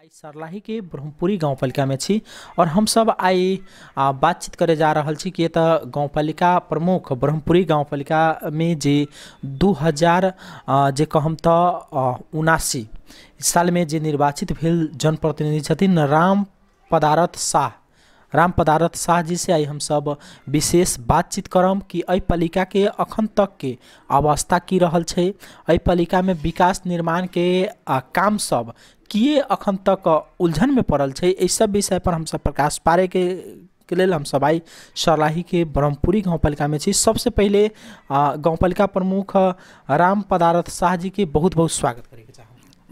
आई सरलाही के ब्रह्मपुरी गाउँपालिका में छी और हम सब आई बातचीत करे जा रहल छी कि एतऽ गाउँपालिका प्रमुख ब्रह्मपुरी गाउँपालिका में जे 2000 जे कहम तऽ 79 साल में जे निर्वाचित भेल जनप्रतिनिधि छथिन राम पदारथ शाह जी से आई हम सब विशेष बातचीत करम कि अइ पालिका के अखन तक के अवस्था की रहल छै, अइ पालिका में विकास निर्माण के काम सब किए अखन तक उलझन में पड़ल छै। इस सब विषय पर हम सब प्रकाश पारे के लेल हम सब आई सरलाही के ब्रह्मपुरी गाउँपालिका में छी। सबसे पहले गाउँपालिका प्रमुख राम पदारथ शाह जी के बहुत बहुत स्वागत करे के चाहब।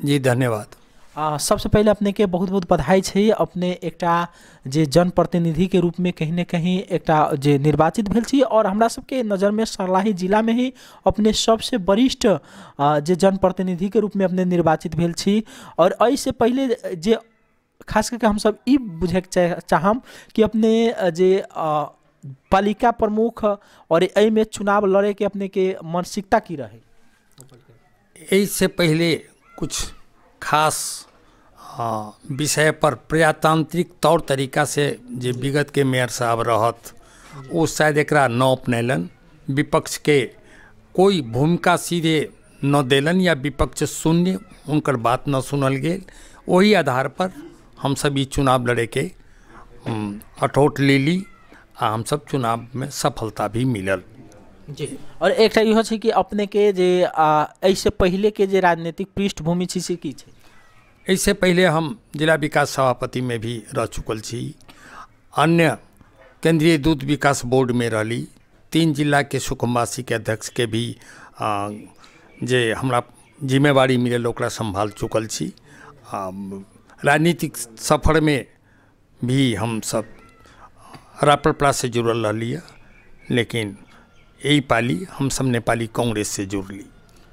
जी धन्यवाद। सबसे पहले अपने के बहुत बहुत बधाई छै। अपने एकटा जे जनप्रतिनिधि के रूप में कहीं न कहीं एकटा जे निर्वाचित भेल छी और हमरा सबके नज़र में सरलाही जिला में ही अपने सबसे वरिष्ठ जे जनप्रतिनिधि के रूप में अपने निर्वाचित भेल छी। और ऐसे पहले जे खास करके हम सब ई बुझे चाहम कि अपने जे पालिका प्रमुख और एहि में चुनाव लड़े के अपने के मानसिकता की रहे। इससे पहले कुछ खास विषय पर प्रजातांत्रिक तौर तरीका से जे विगत के मेयर साहब रहत वो शायद एकरा न अपनेलन, विपक्ष के कोई भूमिका सीधे न देलन या विपक्ष शून्य उनकर बात न सुनल गेल। वही आधार पर हम सब ई चुनाव लड़े के अठोट ले ली आ हम सब चुनाव में सफलता भी मिलल। जी और एक इहो छै कि अपने के जे ऐसे पहले के जे राजनीतिक पृष्ठभूमि छी से की छै। इससे पहले हम जिला विकास सभापति में भी रह चुकल छी, अन्य केंद्रीय दूध विकास बोर्ड में रहली, 3 जिला के सुकुम्बासी के अध्यक्ष के भी जे हमरा जिम्मेवारी मिलल ओकरा संभाल चुकल छी। राजनीतिक सफर में भी हम सब राप्रपा से जुड़ल रहली, लेकिन यही पाली हम सब नेपाली कांग्रेस से जुड़ली।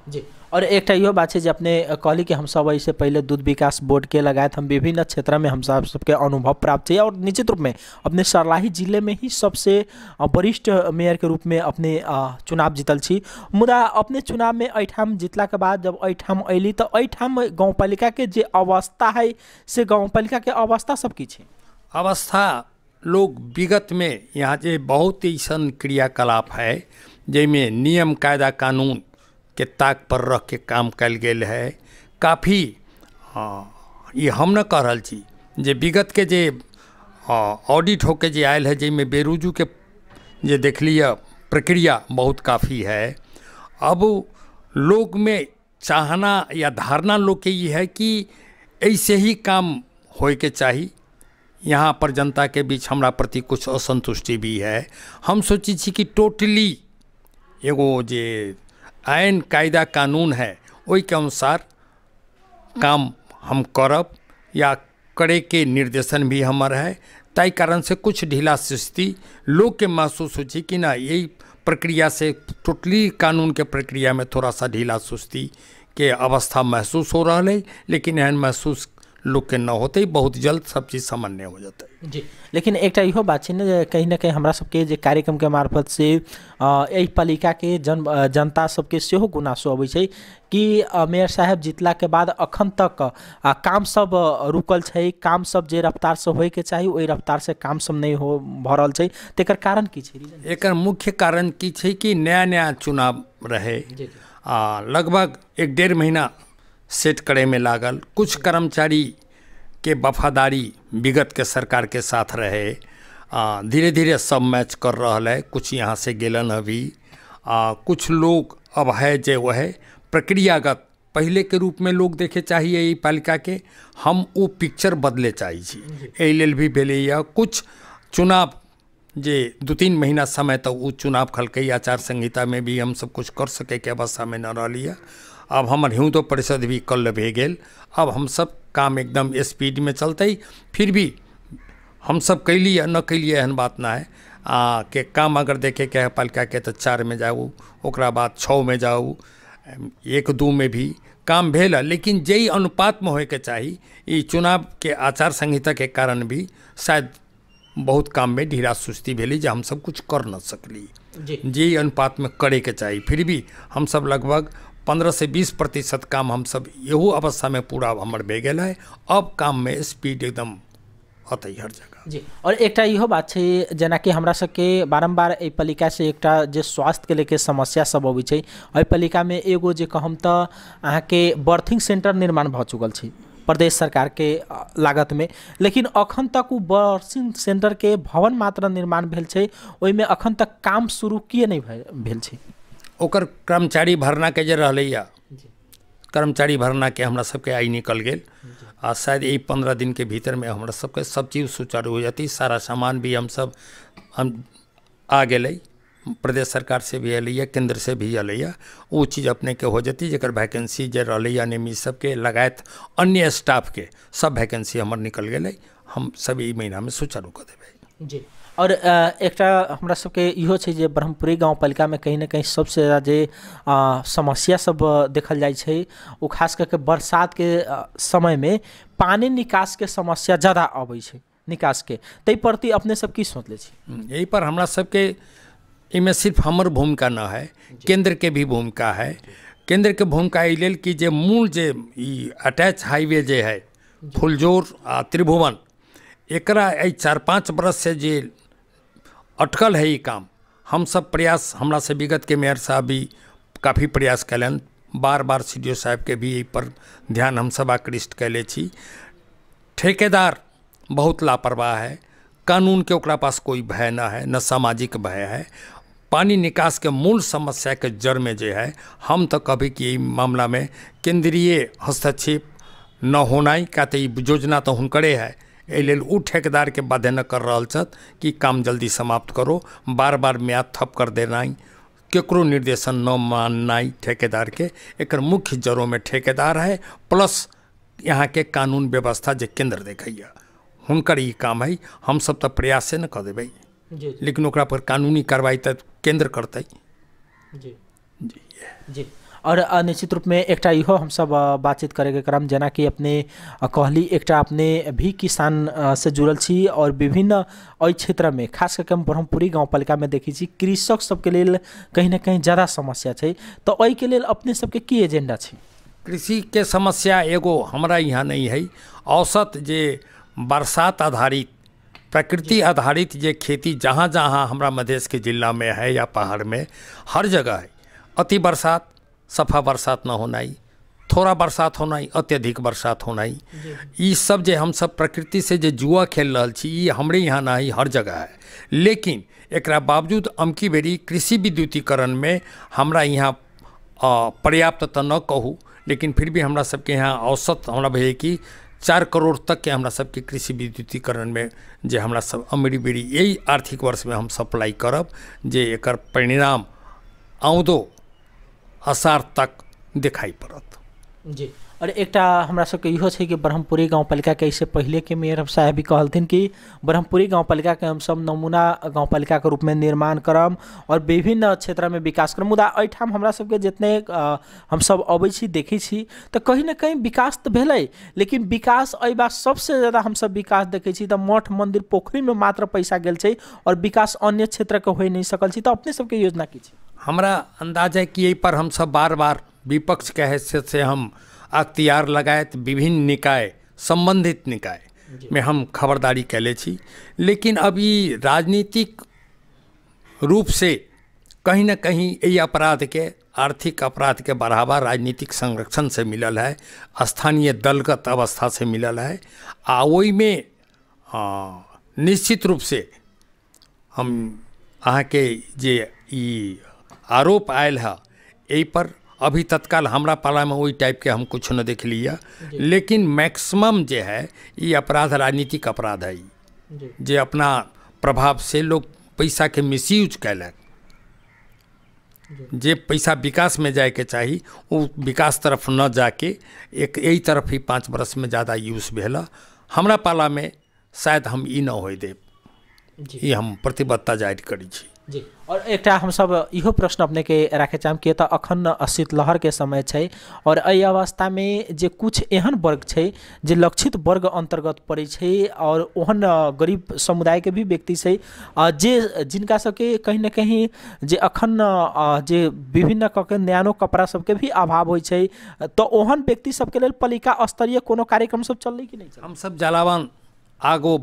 जी और एक इहो बात है जो अपने कहली कि हम सब ऐसे पहले दूध विकास बोर्ड के लगाए हम विभिन्न क्षेत्र में हम सबके अनुभव प्राप्त है और निश्चित रूप में अपने सरलाही जिले में ही सबसे वरिष्ठ मेयर के रूप में अपने चुनाव जीतल छी। मुदा अपने चुनाव में एठाम जीतला के बाद जब एठाम अली तो एठाम गाउँपालिका के जे अवस्था है से गाउँपालिका के अवस्था सब की छै। अवस्था लोग विगत में यहाँ जे बहुत ऐसा क्रियाकलाप है जिसमें नियम कायदा कानून के ताक पर रख के काम कल गेल है। काफ़ी ये हम न कह रहा छी जे विगत के जे ऑडिट होके जे आयल है जिसमें बेरोजू के जे देख लिया प्रक्रिया बहुत काफ़ी है। अब लोग में चाहना या धारणा लोग के ये है कि ऐसे ही काम होए के चाहिए। यहाँ पर जनता के बीच हमरा प्रति कुछ असंतुष्टि भी है। हम सोची छी कि टोटली एगो जे आयन कायदा कानून है वही के अनुसार काम हम करब या करे के निर्देशन भी हमार है। ताई कारण से कुछ ढीला सुस्ती लोग के महसूस हो कि ना यही प्रक्रिया से टोटली कानून के प्रक्रिया में थोड़ा सा ढीला सुस्ती के अवस्था महसूस हो रहा है, लेकिन एहन महसूस लोग के न होते बहुत जल्द सब चीज़ सामान्य हो जाता है। जी लेकिन एक इहो बात छै ने कहीं ना कहीं हमरा सबके जे कार्यक्रम के मार्फत से एहि पालिका के जनता सबके सेहो गुनासो अबै छै कि मेयर साहब जीतला के बाद अखन तक काम सब रुकल छै, काम सब जे रफ्तार से होए के चाहिए वही रफ्तार से काम सब नहीं हो भ रहल छै। तेकर कारण की छै? एकर मुख्य कारण की छै कि नया चुनाव रहे, लगभग 1.5 महीना सेट करे में लागल। कुछ कर्मचारी के वफादारी विगत के सरकार के साथ रहे, धीरे धीरे सब मैच कर रहा है। कुछ यहाँ से गेलन अभी, कुछ लोग अब है जे वह प्रक्रियागत पहले के रूप में लोग देखे चाहिए ये पालिका के, हम वो पिक्चर बदले चाहिए। एहि लेल भी भेले या कुछ चुनाव जे 2-3 महीना समय तक वो चुनाव खलकै, आचार संहिता में भी हम सब कुछ कर सके के अवस्था में न रही। अब हमार हिंदू परिषद भी कल भे गेल, अब हम सब काम एकदम स्पीड में चलते। फिर भी हम सब कैलिए न कैलिए एहन बात ना है के काम अगर देखे के है पालिका के तो 4 में जाऊ, ओकरा बाद 6 में जाऊ, 1-2 में भी काम भेल। लेकिन जई अनुपात में होए के चाहिए, ये चुनाव के आचार संहिता के कारण भी शायद बहुत काम में ढीला सुस्ती भेली जो हम सब कुछ कर न सकली। जी अनुपात में करे के चाहिए। फिर भी हम सब लगभग 15 से 20% काम हम सब यहू अवस्था में पूरा हमर भे गेल है। अब काम में स्पीड एकदम अतै हर जगह जी। और एकटा इहो बात छै जेना कि हमरा सबके बारम्बार एहि पालिका से एकटा जे स्वास्थ्य के लेके समस्या सब अबै छै, एहि पालिका में एगो जे कहम तऽ अहाँके बर्थिंग सेंटर निर्माण भऽ चुकल छै प्रदेश सरकार के लागत में, लेकिन अखन तक वो बर्थिंग सेंटर के भवन मात्र निर्माण भेल छै, ओहिमे अखन तक काम शुरू किए नहीं भेल छै। ओकर कर्मचारी भरना के जे रहलैया, कर्मचारी भरना के हमरा सबके आई निकल गेल आ शायद यही 15 दिन के भीतर में हमरा सबके सब चीज़ सुचारू हो जाती। सारा सामान भी हम आ गए, प्रदेश सरकार से भी अल, केंद्र से भी अल, वो चीज़ अपने के हो जाती। जकर वैकेंसी जे रही नियमित सबके लगायत अन्य स्टाफ के सब वैकेंसी हमर निकल गए, हम सब ई महीना में सुचारू कर देवे। जी। और एकटा हमरा सबके इहो छै जे ब्रह्मपुरी गाँवपालिका में कहीं ना कहीं सबसे ज़्यादा जे समस्या सब देखल जाय छै, वो खास करके बरसात के समय में पानी निकास के समस्या ज़्यादा अबै छै, निकास के तै प्रति अपने सब की सोचले छी? यही पर हमरा सबके इमें सिर्फ हमर भूमिका न है, केंद्र के भी भूमिका है। केंद्र के भूमिका ई लेल कि जे मूल जे अटैच हाईवे जे है फुलजोर आ त्रिभुवन, एकरा 4-5 बरस से जे अटकल है ये काम, हम सब प्रयास, हमरा से विगत के मेयर साहब भी काफ़ी प्रयास कैलन, बार बार CDO साहब के भी पर ध्यान हम सब आकृष्ट कैले छी। ठेकेदार बहुत लापरवाह है, कानून के ओकरा पास कोई भय न है, न सामाजिक भय है। पानी निकास के मूल समस्या के जड़ में जो है, हम तो कभी कि मामला में केंद्रीय हस्तक्षेप न होनाई का तो योजना तो हुनकरे है, एहि उ ठेकेदार के बाध्य न कर रहा छत कि काम जल्दी समाप्त करो। बार बार म्याद थप कर देना, केकरो निर्देशन न मानना ठेकेदार के, एकर मुख्य जड़ों में ठेकेदार है प्लस यहाँ के कानून व्यवस्था जे केंद्र देखैया, हुनकर ई काम है। हम सब तो प्रयास से न कर देबै, लेकिन ओकरा पर कानूनी कार्रवाई तो केंद्र करते। जी जी जी। और निश्चित रूप में एकटा इहो हम सब बातचीत करे के क्रम, जेना कि अपने कहली एकटा अपने भी किसान से जुड़ल छी और विभिन्न एहि क्षेत्र में खास करके हम ब्रह्मपुरी गाँवपालिका में देखी छी कृषक सबके लेल कहीं ना कहीं ज़्यादा समस्या छै, तो एहि के लेल अपने सबके की एजेंडा छै? कृषि के समस्या एगो हमरा यहाँ नहीं है। औसत जे बरसात आधारित, प्रकृति आधारित जे खेती जहाँ जहाँ हमरा मध्य के जिला में है या पहाड़ में हर जगह है, अति बरसात, सफा बरसात न होनाई, थोड़ा बरसात होनाई, अत्यधिक बरसात होनाई, ये सब जे हम सब प्रकृति से जे जुआ खेल रहा छी, ये हमरे यहाँ ना ही हर जगह है। लेकिन एकरा बावजूद अमकी बेरी कृषि विद्युतीकरण में हमरा यहाँ पर्याप्त तो न कहूँ, लेकिन फिर भी हमरा सबके यहाँ औसत हमरा भैया कि 4 करोड़ तक के हमरा सबके कृषि विद्युतीकरण में जे हमरा सब अमरी बेरी यही आर्थिक वर्ष में हम सप्लाई करब, जे एकर परिणाम आउँदो असार तक दिखाई पड़त। जी। और एकटा हमरा सबके इहो छै कि ब्रह्मपुरी गाँवपालिका के इससे पहले के मेयर साहब भी कहलथिन कि ब्रह्मपुरी गाँवपालिका के हम सब नमूना गाँवपालिका के रूप में निर्माण करम और विभिन्न क्षेत्र में विकास करम। मुदा एहिठाम हमरा सबके जितने हम सब अबै छी देखै छी तो कहीं ना कहीं विकास तो भेलै, लेकिन विकास एहि बार सबसे ज़्यादा हम सब विकास देखै छी तो मठ मंदिर पोखरी में मात्र पैसा गेल छै और विकास अन्य क्षेत्र के हो नहीं सकल छी। तो अपने सबके योजना की छै? हमरा अंदाज है कि यही पर हम सब बार बार विपक्ष के हैसियत से हम अख्तियार लगायत विभिन्न निकाय, संबंधित निकाय में हम खबरदारी कैले छी, लेकिन अभी राजनीतिक रूप से कहीं न कहीं ये अपराध के, आर्थिक अपराध के बढ़ावा राजनीतिक संरक्षण से मिलल है, स्थानीय दलगत अवस्था से मिलल है। आ ओई में निश्चित रूप से हम अहाँ के जे ई आरोप आयल है, यही पर अभी तत्काल हमरा पाला में वही टाइप के हम कुछ न देख लिया, लेकिन मैक्सिमम जे है ये अपराध राजनीतिक अपराध है, जे अपना प्रभाव से लोग पैसा के मिसयूज कैलक। जे पैसा विकास में जाए के चाहिए वो विकास तरफ न जाके एक यही तरफ ही 5 बरस में ज़्यादा यूज भेला। हमरा पाला में शायद हम ई न होय देब, ये हम प्रतिबद्धता जाहिर करी छी। जी। और एकटा हम सब इहो प्रश्न अपने के राखे चाहम कि एतऽ अखन शीतलहर के समय छै और एहि अवस्था में जे कुछ एहन वर्ग छै जे लक्षित वर्ग अंतर्गत पड़ै छै और ओहन गरीब समुदाय के भी व्यक्ति छै जे जिनका सबके कहीं ना कहीं जे अखन जे विभिन्न कके न्यानो कपड़ा सबके भी अभाव होइ छै, तो ओहन व्यक्ति सबके लेल पालिका स्तरीय कोनो कार्यक्रम सब चललै कि नहीं? हम सब जलावन आगो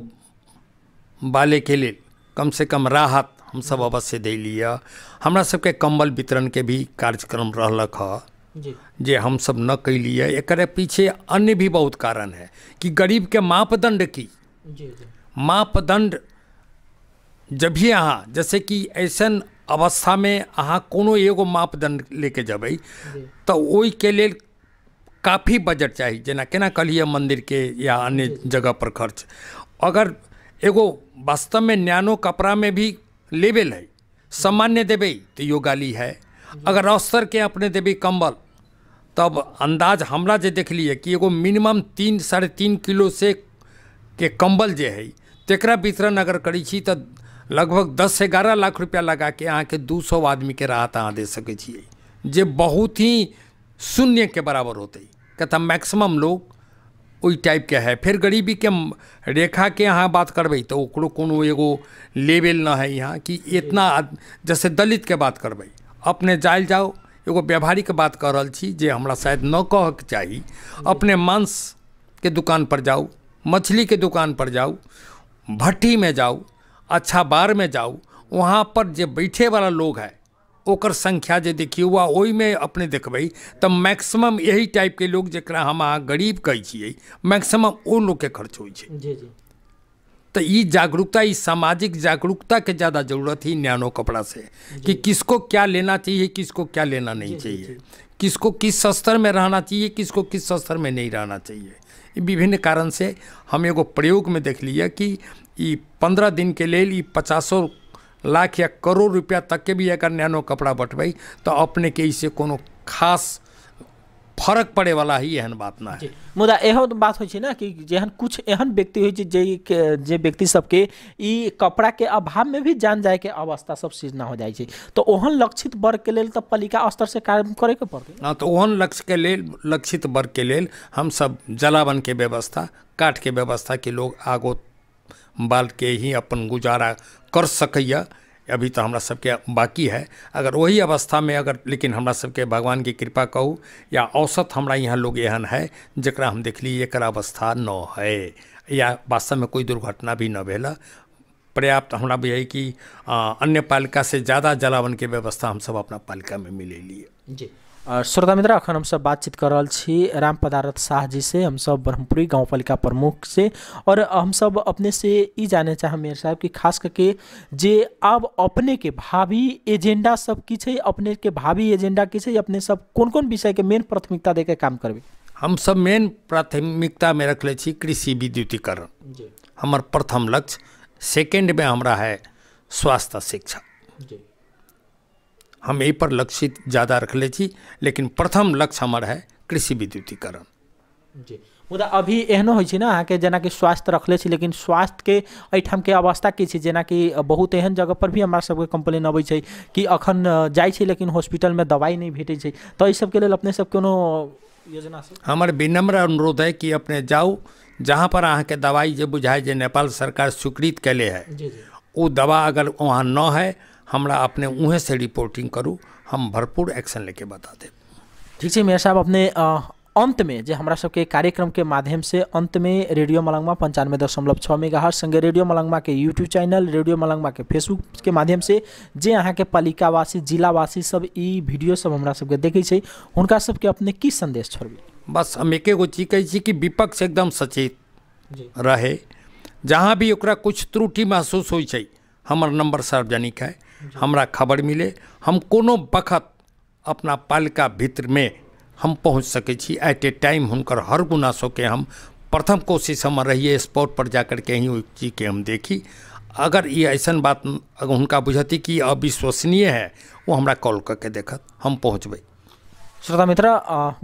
बाले के लिए कम से कम राहत हम सब अवश्य दे लिया। हमरा सबके कंबल वितरण के भी कार्यक्रम रहलक ह जे हम सब न कैलिए। एकरे पीछे अन्य भी बहुत कारण है कि गरीब के मापदंड की मापदंड जब भी अहाँ जैसे कि ऐसन अवस्था में अहाँ कोनो एगो मापदंड लेके जबै तो ओई के लेल काफ़ी बजट चाहिए। जेना केना कहलिए मंदिर के या अन्य जगह पर खर्च, अगर एगो वास्तव में न्यानो कपड़ा में भी लेवल है, सामान्य देवे तो यो गाली है। अगर अस्तर के अपने देवे कंबल, तब अंदाज हमरा जे देख लिए कि एगो मिनिमम 3-3.5 किलो से के कंबल जे है तेकरा वितरण अगर करी छी तो लगभग 10 से 11 लाख रुपया लगा के अहाँ के 200 आदमी के राहत अहाँ दे सके छिए, जे बहुत ही शून्य के बराबर होते। कहता मैक्सिमम लोग वही टाइप के है। फिर गरीबी के रेखा के यहाँ बात करबे तो ओकरो कोनो एगो लेवल ना है यहाँ कि इतना। जैसे दलित के बात करबे अपने जाइल जाओ, एगो व्यापारी के बात कर रहा छी जे हमरा शायद न कह के चाही। अपने मांस के दुकान पर जाओ, मछली के दुकान पर जाओ, भट्टी में जाओ, अच्छा बार में जाओ, वहाँ पर जे बैठे वाला लोग है ओकर संख्या जे देखिए हुआ ओई में अपने देखबै तो मैक्सिमम यही टाइप के लोग जरा हम अहाँ गरीब कहै छियै मैक्सिमम वो लोग के खर्च होइ छै। जी जी। तो ये जागरूकता, ये सामाजिक जागरूकता के ज़्यादा ज़रूरत ही न्यानो कपड़ा से कि किसको क्या लेना चाहिए, किसको क्या लेना नहीं चाहिए, किसको किस स्तर में रहना चाहिए, किसको किस स्तर में नहीं रहना चाहिए। विभिन्न कारण से हम एगो प्रयोग में देख लिया कि 15 दिन के लिए 50 लाख या करोड़ रुपया तक के भी अगर न्यानो कपड़ा बटबै तो अपने के इसे कोनो खास फर्क पड़े वाला ही एहन बात ना है। मुदा एहो बात होइ छै ना कि जेहन कुछ एहन व्यक्ति होइ छै जे व्यक्ति सबके ई कपड़ा के अभाव में भी जान जाए के अवस्था सब सृजना हो जाए छै, तो ओहन लक्षित वर्ग के लेल तो पालिका स्तर से कार्य करे के पड़ते। हाँ, तो ओहन लक्ष्य के लेल लक्षित वर्ग के लेल हम सब जलावन के व्यवस्था, काठ के व्यवस्था के लोग आगो बाल के ही अपन गुजारा कर सकैया। अभी तो हमरा सबके बाकी है। अगर वही अवस्था में अगर लेकिन हमरा सबके भगवान की कृपा कहूँ या औसत हमरा यहाँ लोग एहन है जकरा हम देखली एकर अवस्था न है या वास्तव में कोई दुर्घटना भी न भेला। पर्याप्त हमरा बुझाइ कि अन्य पालिका से ज़्यादा जलावन के व्यवस्था हम सब अपना पालिका में मिले लिए। जी। श्रोता मित्र, अखन हम सब बातचीत कर रहा छी राम पदारथ शाह जी से, हम सब ब्रह्मपुरी गाँव पालिका प्रमुख से, और हम सब अपने से ई जाने चाहे मेयर साहब कि खास करके जे अब अपने के भावी एजेंडा सब की छै, अपने के भावी एजेंडा की छै, अपने सब कौन कौन विषय के मेन प्राथमिकता दे के काम करबे? हम सब मेन प्राथमिकता में रखले छी कृषि विद्युतीकरण, हमार प्रथम लक्ष्य। सेकेंड में हमरा है स्वास्थ्य शिक्षा, हम यही पर लक्षित ज़्यादा रख ले छी, लेकिन प्रथम लक्ष्य हमारा है कृषि विद्युतीकरण। जी। मुदा अभी एहनो होइ छै ना कि जेना कि स्वास्थ्य रखले छी, लेकिन स्वास्थ्य के एहिठाम के अवस्था की छै, जेना कि बहुत एहन जगह पर भी हमरा सबके कंप्लेन अबै छै कि अखन जाइ छै लेकिन हॉस्पिटल में दवाई नहीं भेटै छै, तो ई सब के लेल अपने सब कोनो योजना से? हमार विनम्र अनुरोध है कि अपने जाओ जहाँ पर अहाँ के दवाई जो बुझाए जे नेपाल सरकार स्वीकृत कैले है वो दवा अगर वहाँ न है हमरा अपने उहें से रिपोर्टिंग करूँ, हम भरपूर एक्शन लेके बता दें। ठीक है मेयर साहब, अपने अंत में जो हमरा सबके कार्यक्रम के माध्यम से अंत में रेडियो मलंगमा 95.6 मेगाहर्ट्ज संगे रेडियो मलंगमा के यूट्यूब चैनल, रेडियो मलंगमा के फेसबुक के माध्यम से जे अहाँ के पालिकावासी जिलावासी सब ई वीडियो सब हमरा सबके देखै छै, हुनका सबके अपने की संदेश छोड़बे? बस हम एक एगो चीज कहै छी कि विपक्ष एकदम सचेत रहे, जहाँ भी ओकरा कुछ त्रुटि महसूस होइ छै हमर नंबर सार्वजनिक है, हमरा खबर मिले, हम कोनो बखत अपना पालिका भीतर में हम पहुँच सके छी। एट ए टाइम हुनकर हर गुनासों के हम प्रथम कोशिश हम रहिए स्पॉट पर जाकर के ही उस चीज़ के हम देखी। अगर ये ऐसा बात अगर उनका बुझती कि अविश्वसनीय है, वो हमरा कॉल करके देखत, हम पहुँचबै। श्रोता मित्र,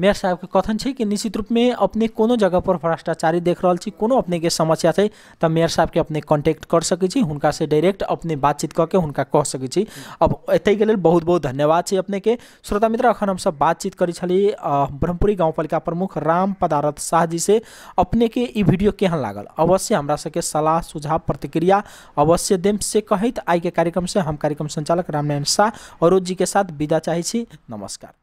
मेयर साहब के कथन है कि निश्चित रूप में अपने कोनो जगह पर भ्रष्टाचारी देख रहा छी, कोनो अपने के समस्या है तो मेयर साहब के अपने कांटेक्ट कर सकै छी, हुनका से डायरेक्ट अपने बातचीत करके हुनका कह सकै छी। अब एतै के लेल बहुत बहुत धन्यवाद छै अपने के। श्रोता मित्र, अखन हम सब बातचीत करी छली ब्रह्मपुरी गाउँपालिका प्रमुख राम पदारथ शाह जी से। अपने के ई वीडियो केहन लागल अवश्य हमरा सबके सलाह सुझाव प्रतिक्रिया अवश्य देम से कहैत आई के कार्यक्रम से हम कार्यक्रम संचालक रामनारायण शाह और जी के साथ विदा चाहै छी। नमस्कार।